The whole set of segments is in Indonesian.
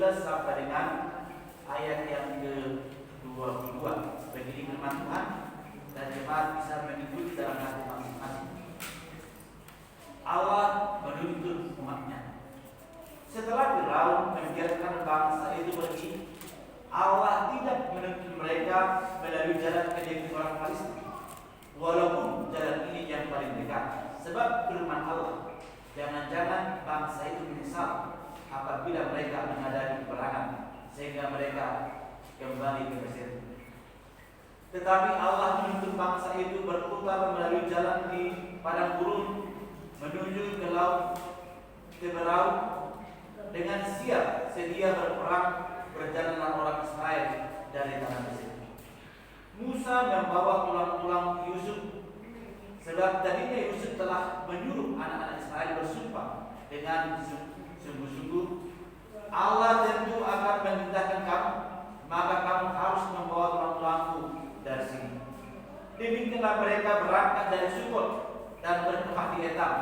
19 sampai dengan ayat yang ke-22. Begini firman Tuhan, dan jemaat bisa mengikuti dalam hati masing-masing. Allah menuntun umatnya. Setelah Firaun membiarkan bangsa itu pergi, Allah tidak menuntun mereka melalui jalan ke negeri orang Palestina, walaupun jalan ini yang paling dekat. Sebab firman Allah, jangan-jangan bangsa itu menyesal apabila mereka menghadapi peperangan, sehingga mereka kembali ke Mesir. Tetapi Allah menuntun bangsa itu berputar melalui jalan di padang gurun menuju ke laut Teberau dengan siap sedia berperang. Berjalanlah orang Israel dari tanah Mesir. Musa membawa tulang-tulang Yusuf, sebab tadinya Yusuf telah menyuruh anak-anak Israel bersumpah dengan sungguh-sungguh, Allah tentu akan memerintahkan kamu, maka kamu harus membawa tulang-tulangku dari sini. Demikianlah mereka berangkat dari Sukot dan berkemah di Etam,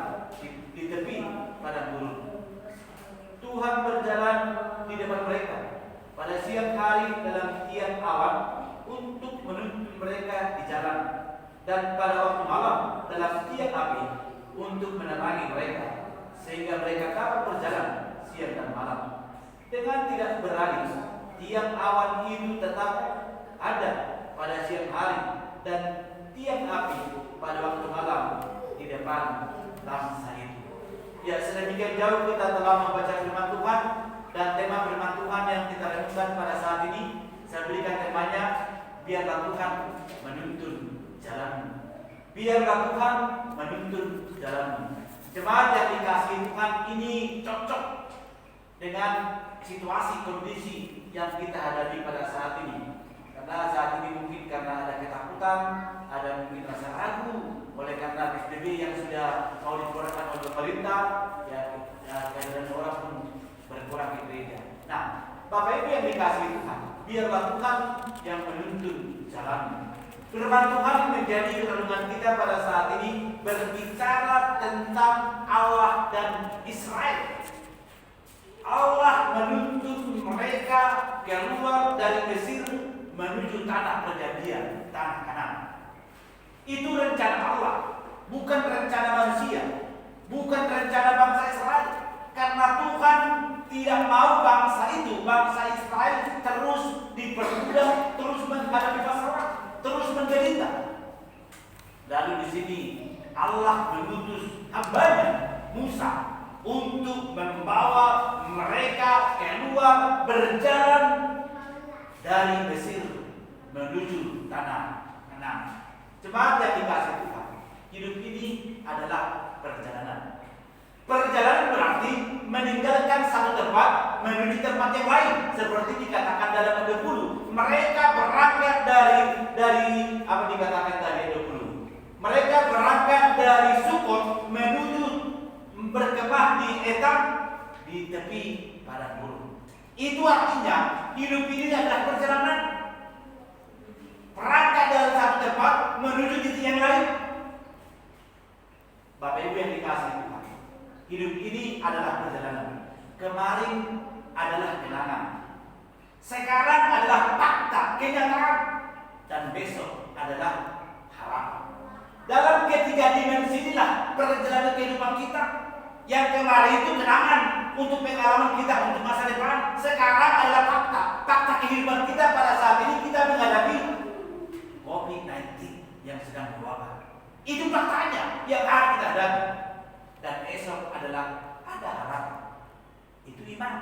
di tepi padang gurun. Tuhan berjalan di depan mereka pada siang hari dalam tiang awan untuk menuntun mereka di jalan, dan pada waktu malam dalam tiang api untuk menerangi mereka, sehingga mereka dapat berjalan siang dan malam. Dengan tidak beralih, tiang awan itu tetap ada pada siang hari dan tiang api pada waktu malam di depan bangsa itu. Ya, sedemikian jauh kita telah membaca firman Tuhan, dan tema firman Tuhan yang kita renungkan pada saat ini, saya berikan temanya, biarlah Tuhan menuntun jalanmu. Biarlah Tuhan menuntun jalanmu. Jemaat yang dikasihi Tuhan, ini cocok dengan situasi kondisi yang kita hadapi pada saat ini. Karena saat ini mungkin karena ada ketakutan, ada mungkin rasa ragu oleh karena PSBB yang sudah mau dikeluarkan oleh pemerintah, ya dan orang pun berkurang di gereja. Nah, Bapak Ibu yang dikasihi Tuhan, biarlah Tuhan yang menuntun jalanmu. Firman Tuhan menjadi renungan kita pada saat ini berbicara tentang Allah dan Israel. Allah menuntun mereka keluar dari Mesir menuju tanah perjanjian, tanah Kanaan. Itu rencana Allah, bukan rencana manusia, bukan rencana bangsa Israel. Karena Tuhan tidak mau bangsa Israel terus diperbudak, terus menghadapi masalah, terus menderita. Lalu di sini Allah mengutus hamba-Nya Musa untuk membawa mereka keluar berjalan dari Mesir menuju tanah Kanaan. Jemaat yang dikasihi Tuhan, hidup ini adalah perjalanan. Perjalanan berarti meninggalkan satu tempat menuju tempat yang lain, seperti dikatakan dalam ayat 20. Mereka berangkat dari apa dikatakan tadi ayat 20. Mereka berangkat dari Sukot menuju berkemah di Etam di tepi padang gurun. Itu artinya hidup ini adalah perjalanan. Berangkat dari satu tempat menuju titik yang lain. Bapak Ibu yang dikasihi Tuhan, hidup ini adalah perjalanan. Kemarin adalah kenangan, sekarang adalah fakta, kenyataan, dan besok adalah harapan. Dalam ketiga dimensi inilah perjalanan kehidupan kita. Yang kemarin itu kenangan untuk pengalaman kita untuk masa depan. Sekarang adalah fakta, fakta kehidupan kita pada saat ini. Kita menghadapi COVID-19 yang sedang berwabah. Itu faktanya yang harus kita hadapi. Dan esok adalah ada harapan. Itu iman.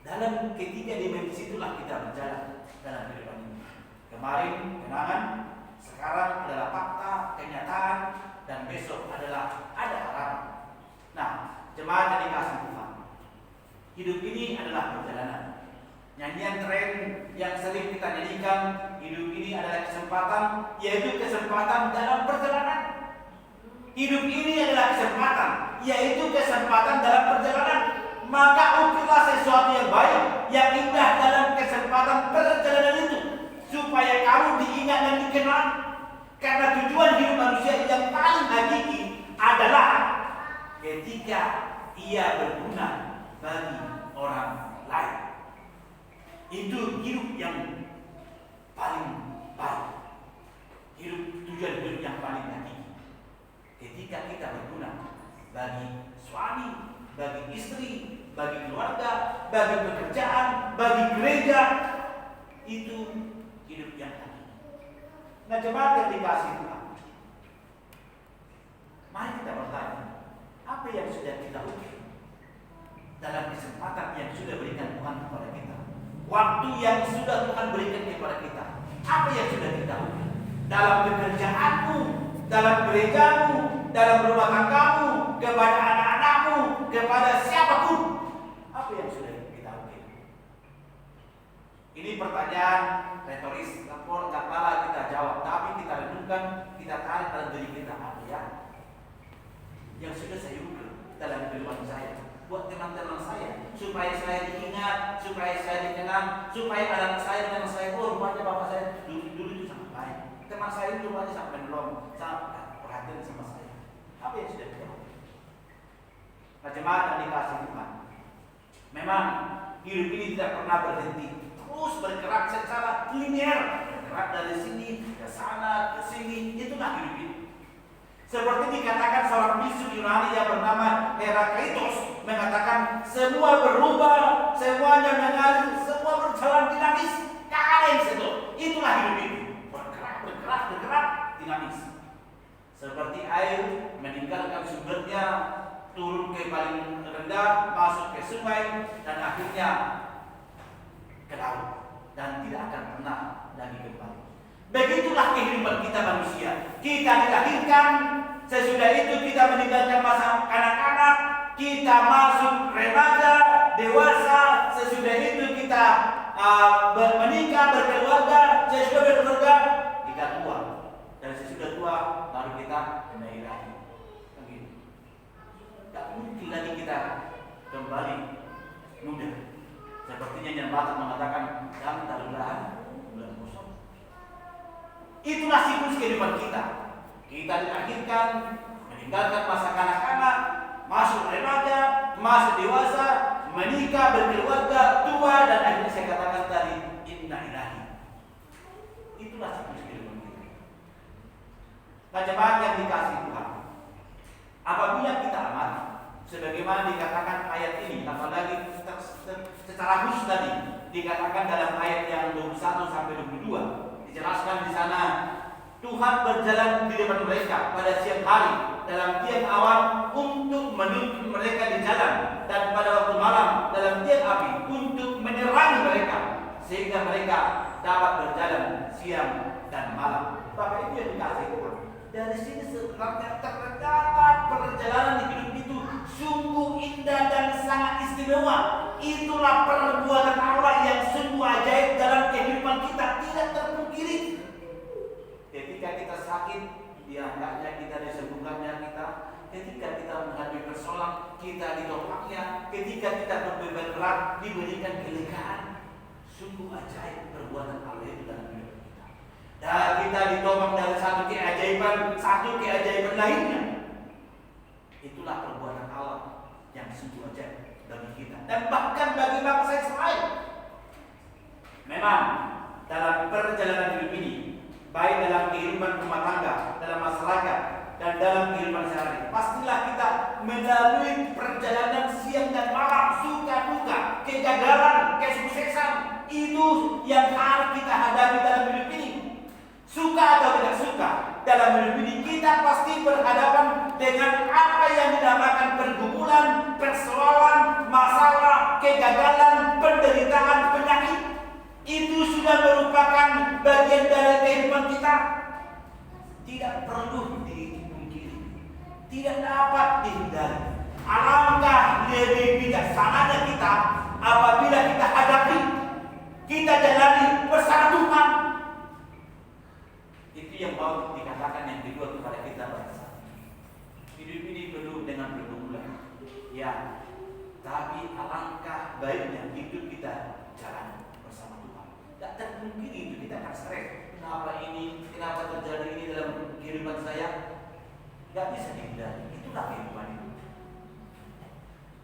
Dalam ketiga dimensi itulah kita berjalan dalam kehidupan ini. Kemarin kenangan, sekarang adalah fakta, kenyataan, dan besok adalah ada harapan. Nah, jemaat yang dikasihi Tuhan, hidup ini adalah perjalanan. Nyanyian tren yang sering kita nyanyikan, hidup ini adalah kesempatan, yaitu kesempatan dalam perjalanan. Hidup ini adalah kesempatan, yaitu kesempatan dalam perjalanan. Maka ukirlah sesuatu yang baik, yang indah dalam kesempatan perjalanan itu, supaya kamu diingat dan dikenal. Karena tujuan hidup manusia yang paling hakiki adalah ketika ia berguna bagi orang bagi keluarga, bagi pekerjaan, bagi gereja. Itu hidup yang hakiki. Nah, jemaat yang dikasih Tuhan, mari kita bertanya, apa yang sudah kita ukir dalam kesempatan yang sudah berikan Tuhan kepada kita, waktu yang sudah Tuhan berikan kepada kita, apa yang sudah kita ukir dalam pekerjaanmu, dalam gerejamu, dalam rumah tanggamu, kepada anak-anakmu, kepada siapapun, apa yang sudah kita ukir? Ini pertanyaan retoris, lapor tak kalah kita jawab, tapi kita renungkan, kita tarik dalam diri kita, apa ya yang sudah saya ukir dalam kehidupan saya, buat teman-teman saya, supaya saya diingat, supaya saya dikenang, supaya anak saya dengan saya, oh rupanya bapak saya dulu itu sangat baik, teman saya itu rupanya sangat menolong, sangat perhatian sama saya. Apa yang sudah kita lakukan? Nah, jemaat yang dikasih Tuhan, memang hidup ini tidak pernah berhenti, terus bergerak secara linear, bergerak dari sini ke sana ke sini, itulah hidup ini. Seperti dikatakan seorang bisu Yunani yang bernama Herakleitos, mengatakan semua berubah, semuanya mengalir, semua berjalan dinamis, tak ada yang setuh. Itulah hidup ini, bergerak, dinamis. Seperti air meninggalkan sumbernya, turun ke paling rendah, masuk ke sungai, dan akhirnya ke laut, dan tidak akan pernah lagi kembali. Begitulah kehidupan kita manusia. Kita dilahirkan, sesudah itu kita meninggalkan masa kanak-kanak, kita masuk remaja, dewasa, sesudah itu kita menikah, berkeluarga, sesudah berkeluarga kita tua, dan sesudah tua baru kita kembali lagi. Begitu. Tak mungkin lagi kita kembali muda. Sepertinya yang Batak mengatakan dan taruhlah bulan kosong. Itulah siklus kehidupan kita. Kita dilahirkan, meninggalkan masa kanak-kanak, masuk remaja, masuk dewasa, menikah, berkeluarga, tua, dan akhirnya saya katakan tadi inna ilahi. Itulah siklus kehidupan kita. Nah, jemaat yang dikasih Tuhan, apabila kita amati, sebagaimana dikatakan ayat ini, apalagi secara khusus tadi dikatakan dalam ayat yang 21 sampai 22, dijelaskan di sana Tuhan berjalan di depan mereka pada siang hari dalam tiang awan untuk menuntun mereka di jalan, dan pada waktu malam dalam tiang api untuk menerangi mereka sehingga mereka dapat berjalan siang dan malam. Bapak Ibu yang dikasih Tuhan, dari sini sebenarnya terdapat perjalanan hidup itu sungguh indah dan sangat istimewa. Itulah perbuatan Allah yang sungguh ajaib dalam kehidupan kita, tidak terpungkiri. Ketika kita sakit, diangkatnya kita, disembuhkannya kita. Ketika kita menghadapi persoalan, kita ditopaknya. Ketika kita berberat, diberikan kelegaan. Sungguh ajaib perbuatan Allah itu dalam hidup kita. Dan kita ditopang dari satu keajaiban lainnya. Itulah perbuatan Allah yang sungguh ajaib bagi kita dan bahkan bagi bangsa Israel. Memang dalam perjalanan hidup ini, baik dalam kehidupan rumah tangga, dalam masyarakat, dan dalam kehidupan sehari, pastilah kita melalui perjalanan siang dan malam, suka duka, kegagalan, kesuksesan. Itu yang harus kita hadapi dalam hidup ini. Suka atau tidak suka, dalam hidup ini kita pasti berhadapan dengan apa yang dinamakan pergumulan, persoalan, masalah, kegagalan, penderitaan, penyakit. Itu sudah merupakan bagian dari kehidupan kita. Tidak perlu dipungkiri, tidak dapat dihindari. Alangkah lebih bijaksananya kita apabila kita hadapi, kita jalani bersama Tuhan. Itu yang mau dikatakan yang kedua kepada kita bangsa. Hidup ini penuh dengan pergumulan, ya, tapi alangkah baiknya hidup kita jalan bersama Tuhan. Tak terpungkiri itu kita akan stres. Kenapa ini? Kenapa terjadi ini dalam kehidupan saya? Gak bisa dihindari. Itulah kehidupan itu.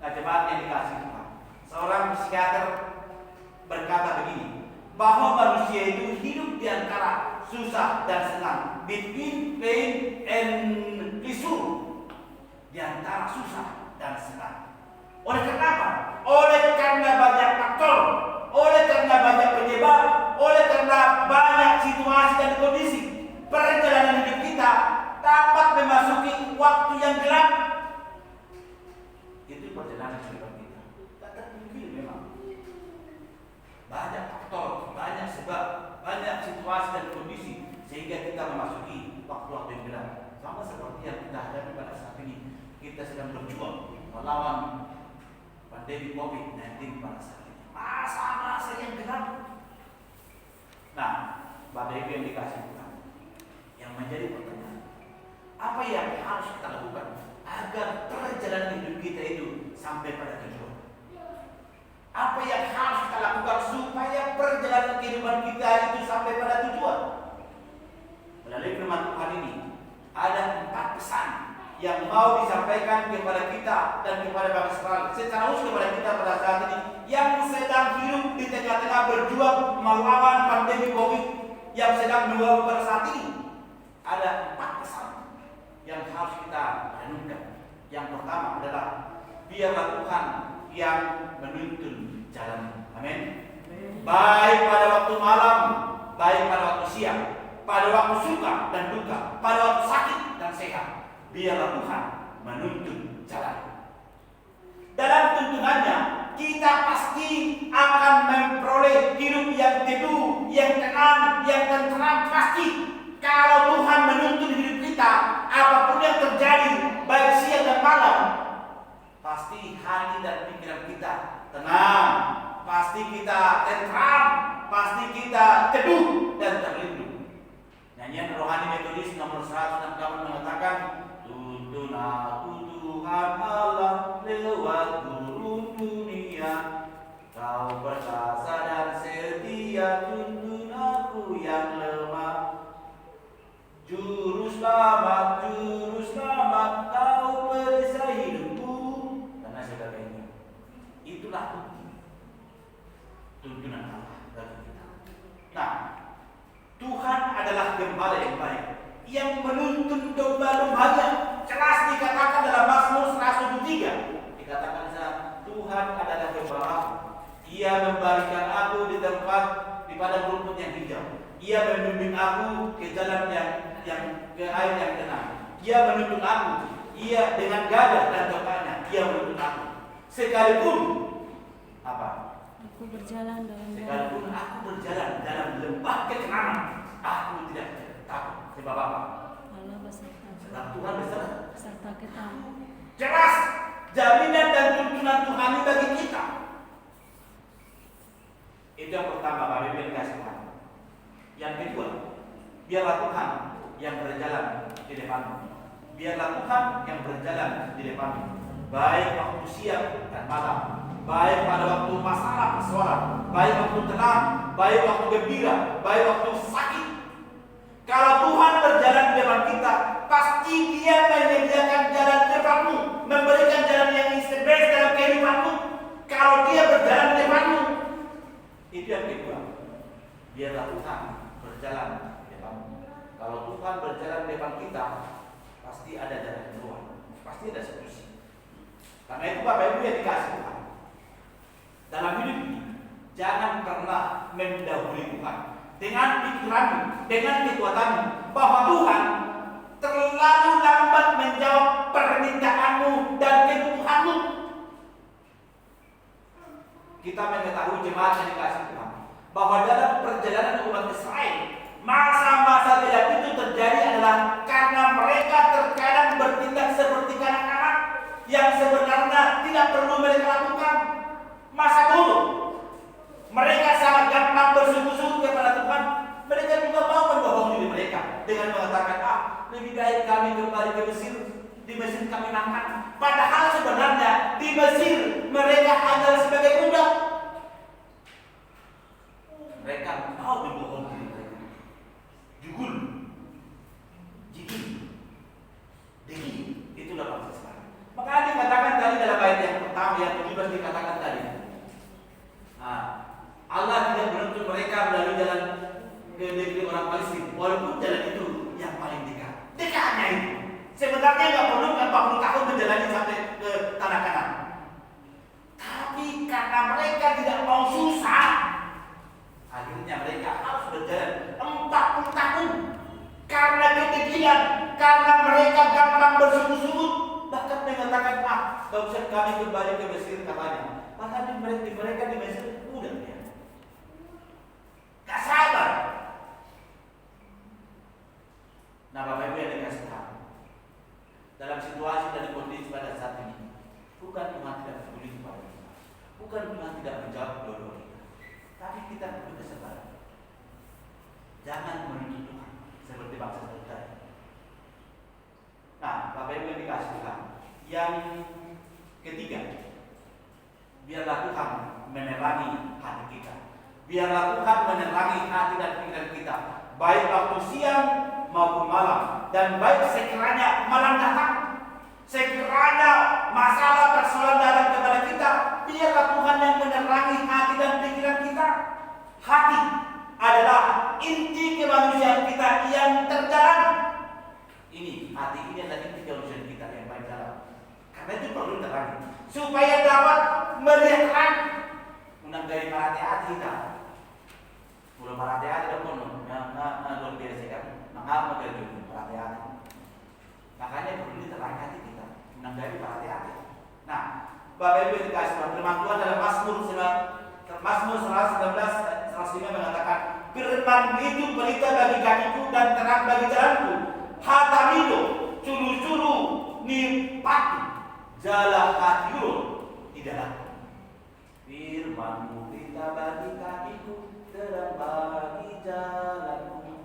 Nah, jemaat yang dikasih Tuhan, seorang psikiater berkata begini, bahwa manusia itu hidup di antara susah dan senang, between pain and pleasure, di antara susah dan senang. Oleh karena apa? Oleh karena banyak faktor, oleh karena banyak penyebab, oleh karena banyak situasi dan kondisi, perjalanan hidup kita dapat memasuki waktu yang gelap. Itu perjalanan hidup kita. Tak terpungkiri memang. Banyak faktor, banyak sebab, banyak situasi dan kondisi sehingga kita memasuki waktu-waktu yang gelap. Sama seperti yang kita hadapi pada saat ini, kita sedang berjuang melawan pandemi COVID-19 pada saat ini. Masa-masa yang gelap. Nah, Bapak Ibu yang dikasih Tuhan, yang menjadi pertanyaan, apa yang harus kita lakukan agar perjalanan hidup kita itu sampai pada tujuan? Apa yang harus kita lakukan supaya perjalanan kehidupan kita itu sampai pada tujuan? Melalui firman Tuhan ini, ada 4 pesan yang mau disampaikan kepada kita dan kepada bangsa Israel, secara khusus kepada kita pada saat ini yang sedang hidup di tengah-tengah berjuang melawan pandemi COVID yang sedang mewabah pada saat ini. Ada 4 pesan yang harus kita renungkan. Yang pertama adalah biarlah Tuhan yang menuntun jalan. Amin. Baik pada waktu malam, baik pada waktu siang, pada waktu suka dan duka, pada waktu sakit dan sehat, biarlah Tuhan menuntun jalan. Dalam tuntunannya, kita pasti akan memperoleh hidup yang teduh, yang tenang, yang tenteram. Pasti kalau Tuhan menuntun hidup kita, apapun yang terjadi, baik siang dan malam, pasti hati dan pikiran kita tenang, pasti kita tenteram, pasti kita teduh dan terlindung. Nyanyian rohani metodis nomor 168 mengatakan, tuntun aku Tuhan Allah lewat gurun dunia, Kau perkasa dan setia, tuntun aku yang lemah. Juru selamat, Kau perisai hidupku, dan sebagainya. Itulah tuntunan Allah bagi kita. Nah, Tuhan adalah gembala yang baik, yang menuntun domba-dombanya. Jelas dikatakan dalam Mazmur 103, dikatakan di sana, Tuhan adalah gembalaku. Ia membaringkan aku di tempat di padang rumput yang hijau. Ia membimbing aku ke jalan yang ke air yang tenang. Ia menuntun aku. Ia dengan gagah dan tokatnya, ia menuntun aku. Sekalipun apa? Aku berjalan dalam Sekalipun aku berjalan dalam lembah kekenangan, aku tidak takut. Sebab apa? Allah beserta. Sebab Tuhan Beserta kita. Jelas jaminan dan tuntunan Tuhan bagi kita. Itu yang pertama, Bapak Ibu yang dikasih Tuhan. Yang kedua, biarlah Tuhan yang berjalan di depanmu. Biarlah Tuhan yang berjalan di depanmu. Baik waktu siang dan malam, baik pada waktu masalah persoalan, baik waktu tenang, baik waktu gembira, baik waktu sakit. Kalau Tuhan berjalan di depan kita, pasti Dia menyediakan jalan di depanmu, memberikan jalan yang istimewa dalam kehidupanmu. Kalau Dia berjalan di depanmu, itu yang kedua. Biarlah Tuhan berjalan di depanmu. Kalau Tuhan berjalan di depan kita, pasti ada jalan keluar, pasti ada solusi. Karena itu Bapak Ibu yang dikasih Tuhan, dalam hidup ini jangan pernah mendahului Tuhan dengan pikiranmu, dengan kekuatanmu, bahwa Tuhan terlalu lambat menjawab permintaanmu dan kebutuhanmu. Kita mengetahui jemaat yang dikasih Tuhan, bahwa dalam perjalanan umat Israel, masa-masa tidak itu terjadi adalah karena mereka terkadang bertindak seperti kanak-kanak yang sebenarnya tidak perlu mereka lakukan. Masa dulu mereka sangat gampang bersungguh-sungguh kepada Tuhan. Mereka juga mau membohongi diri mereka dengan mengatakan, lebih baik kami kembali ke Mesir, di Mesir kami makan. Padahal sebenarnya di Mesir mereka adalah sebagai budak. Mereka mau membohongi diri mereka. Jugul, jigil, degi, itulah bangsa sekarang. Maka dikatakan tadi dalam ayat yang pertama, yang ke-17 dikatakan tadi, Allah tidak menuntut mereka melalui jalan ke negeri orang Palestina, walaupun jalan itu yang paling dekat. Dekatnya itu sebenarnya nggak perlu 40 tahun menjalani sampai ke tanah Kanaan. karena mereka tidak mau susah. Akhirnya mereka harus berjalan 40 tahun karena ketekilan, karena mereka gampang bersungut-sungut, bahkan mengatakan barusan kami kembali ke Mesir katanya. Padahal mereka di Mesir udah ya, gak sabar. Nah, Bapak Ibu yang dikasih tahu, dalam situasi dan kondisi pada saat ini, bukan Tuhan tidak peduli kepada kita, bukan Tuhan tidak menjawab doa kita, tapi kita perlu kesabaran. Jangan menuntut Tuhan seperti bangsa tadi. Nah, Bapak Ibu yang dikasih Tuhan, yang ketiga, biarlah Tuhan menerangi hati kita. Biarlah Tuhan menerangi hati dan pikiran kita, baik waktu siang maupun malam, dan baik sekiranya malam datang, sekiranya masalah persoalan datang kepada kita, biarlah Tuhan yang menerangi hati dan pikiran kita. Hati adalah inti kemanusiaan kita yang terdalam. Ini hati ini adalah inti kemanusiaan kita yang paling dalam. Karena itu perlu diterangi supaya dapat melihat menanggapi hati kita. Belum hati-hati dan penuh, luar biasa kan? Mengapa kerja hati-hati? Makanya perlu diterangi hati kita, menanggapi hati-hati. Nah, Bapak Ibu dikasih firman Tuhan dalam Mazmur 119:105 mengatakan, firman itu berita bagi kakiku dan terang bagi jalanku. Hatamido, curu-curu nipati, jalan hatiul di dalamku. Firman-Mu berita bagi kakiku, terang bagi jalanku.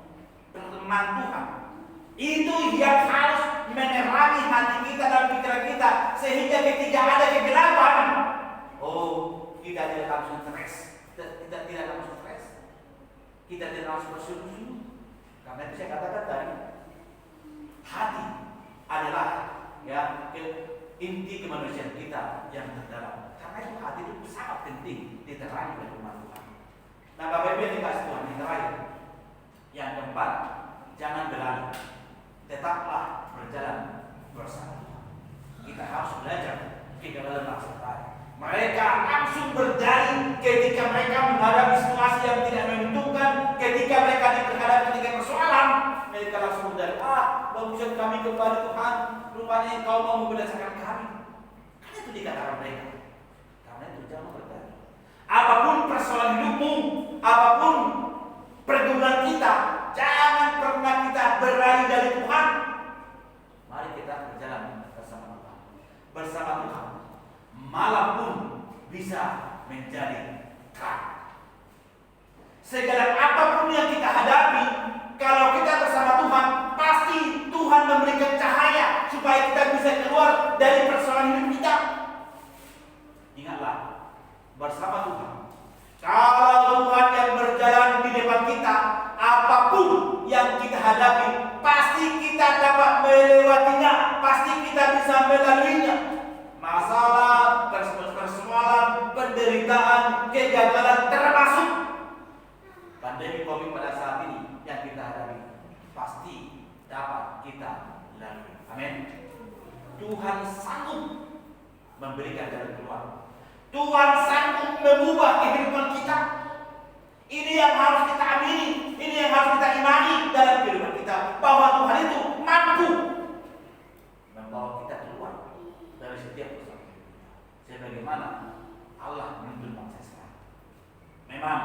Firman Tuhan itu yang harus menerangi hati kita dan pikiran kita, sehingga ketika ada kegelapan, kita tidak langsung stres, tidak langsung stres, kita tidak langsung bersungut-sungut. Karena itu saya katakan tadi, hati adalah inti kemanusiaan kita yang terdalam. Karena itu hati itu sangat penting diterangi oleh firman Tuhan. Nah, Bapak Ibu yang dikasih Tuhan, yang terakhir, yang keempat, jangan berlari, tetaplah berjalan bersama Tuhan. Kita harus belajar kita dalam bangsa tadi. Mereka langsung berdalih ketika mereka menghadapi situasi yang tidak menguntungkan, ketika mereka dihadapkan dengan persoalan, mereka langsung berdalih, bagusnya kami kembali Tuhan, rupanya Engkau mau membinasakan kami. Karena itu dikatakan mereka. Karena itu jangan berdalih. Apapun persoalan hidupmu, apapun pergumulan kita, jangan pernah kita berlari dari Tuhan. Mari kita berjalan bersama Tuhan. Bersama Tuhan, malam pun bisa menjadi terang. Segala apapun yang kita hadapi, kalau kita bersama Tuhan, pasti Tuhan memberikan cahaya supaya kita bisa keluar dari persoalan hidup kita. Ingatlah, bersama Tuhan, kalau Tuhan yang berjalan di depan kita, apapun yang kita hadapi, pasti kita dapat melewatinya, pasti kita bisa melaluinya. Masalah, persoalan, penderitaan, kegagalan, termasuk pandemi COVID pada saat ini yang kita hadapi, pasti dapat kita lalui. Amin. Tuhan sanggup memberikan jalan keluar. Tuhan sanggup mengubah kehidupan kita. Ini yang harus kita amini, ini yang harus kita imani dalam kehidupan kita, bahwa Tuhan itu mampu membawa kita keluar dari setiap persoalan kita. Sebagaimana Allah menuntun bangsa Israel. Memang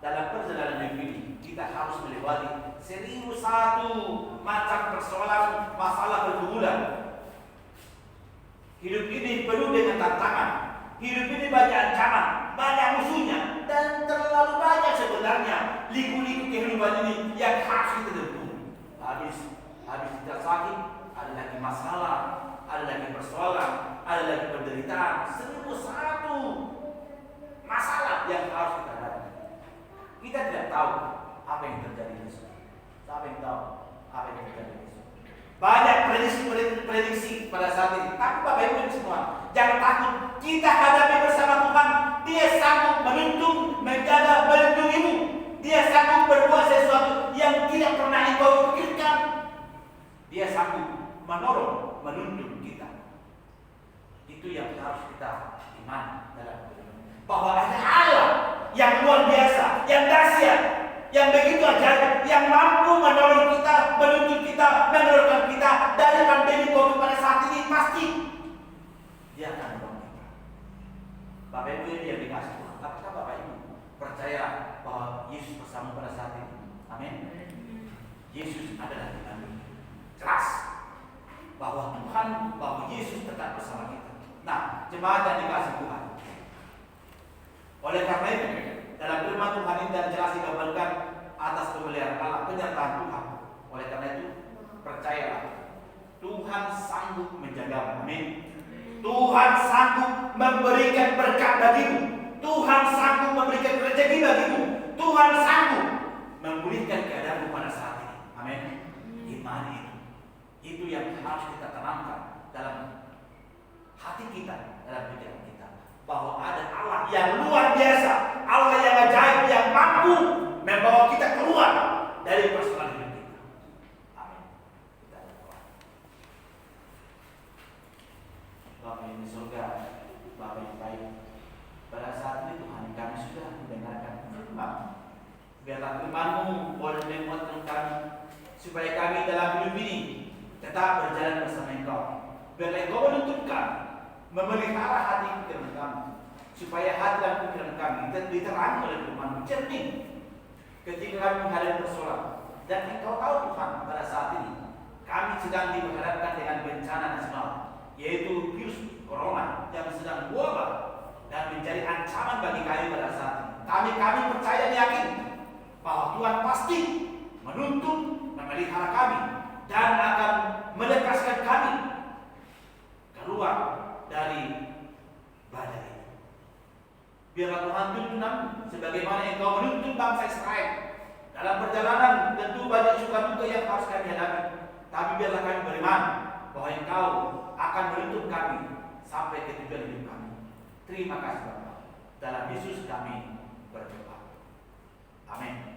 dalam perjalanan hidup ini kita harus melewati 1001 macam persoalan, masalah pergumulan. Hidup ini penuh dengan tantangan. Hidup ini banyak ancaman, banyak musuhnya, dan terlalu banyak sebenarnya liku-liku kehidupan ini yang harus kita tempuh. Habis kita sakit, ada lagi masalah, ada lagi persoalan, ada lagi penderitaan. 1001 masalah yang harus kita hadapi. Kita tidak tahu apa yang terjadi besok. Siapa yang tahu apa yang terjadi besok? Banyak prediksi pada saat ini. Tapi Bapak Ibu semua, jangan takut. Kita hadapi bersama Tuhan. Dia sanggup menuntun, menjaga, melindungimu. Dia sanggup berbuat sesuatu yang tidak pernah engkau pikirkan. Dia sanggup menolong, menuntun kita. Itu yang harus kita imani dalam kehidupan. bahwa ada Allah yang luar biasa, yang dahsyat, yang begitu ajaib, yang mampu menolong kita, menuntun kita, mengeluarkan kita dari pandemi COVID pada saat ini. Pasti Dia akan menolong kita. Bapak Ibu yang dikasih Tuhan, apakah Bapak Ibu percaya bahwa Yesus bersama pada saat ini? Amin. Yesus adalah Tuhan. Jelas bahwa Tuhan, bahwa Yesus tetap bersama kita. Nah, jemaat yang dikasih Tuhan, oleh karena itu dalam firman Tuhan ini dan jelas digambarkan atas pemeliharaan Allah, penyertaan Tuhan. Oleh karena itu percayalah, Tuhan sanggup menjagamu. Amin. Tuhan sanggup memberikan berkat bagimu. Tuhan sanggup memberikan rezeki bagimu. Tuhan sanggup memulihkan keadaanmu pada saat ini. Amin. Imani itu yang harus kita tanamkan dalam hati kita, dalam pikiran kita, bahwa ada Allah yang luar biasa, Allah yang ajaib, yang mampu membawa kita keluar dari persoalan hidup kita. Amin. Kita berdoa. Bapa yang di surga, Bapa yang baik, pada saat ini Tuhan kami sudah mendengarkan firman. Biarlah firman-Mu boleh menguatkan kami, supaya kami dalam hidup ini tetap berjalan bersama Engkau. Biarlah Engkau menuntun kami, memelihara hati pikiran kami, supaya hati dan pikiran kami diterangi oleh firman-Mu jernih ketika kami menghadapi persoalan. Dan Engkau tahu Tuhan, pada saat ini kami sedang dihadapkan dengan bencana nasional, yaitu virus corona yang sedang wabah dan menjadi ancaman bagi kami pada saat ini. Kami percaya dan yakin bahwa Tuhan pasti menuntun, memelihara kami, dan akan melepaskan kami keluar dari badai ini. Biarlah Tuhan tuntun kami sebagaimana Engkau menuntun bangsa Israel dalam perjalanan. Tentu banyak suka duka yang harus kami hadapi, tapi biarlah kami beriman bahwa Engkau akan menuntun kami sampai ke tujuan hidup kami. Terima kasih Bapa. Dalam Yesus kami berdoa. Amin.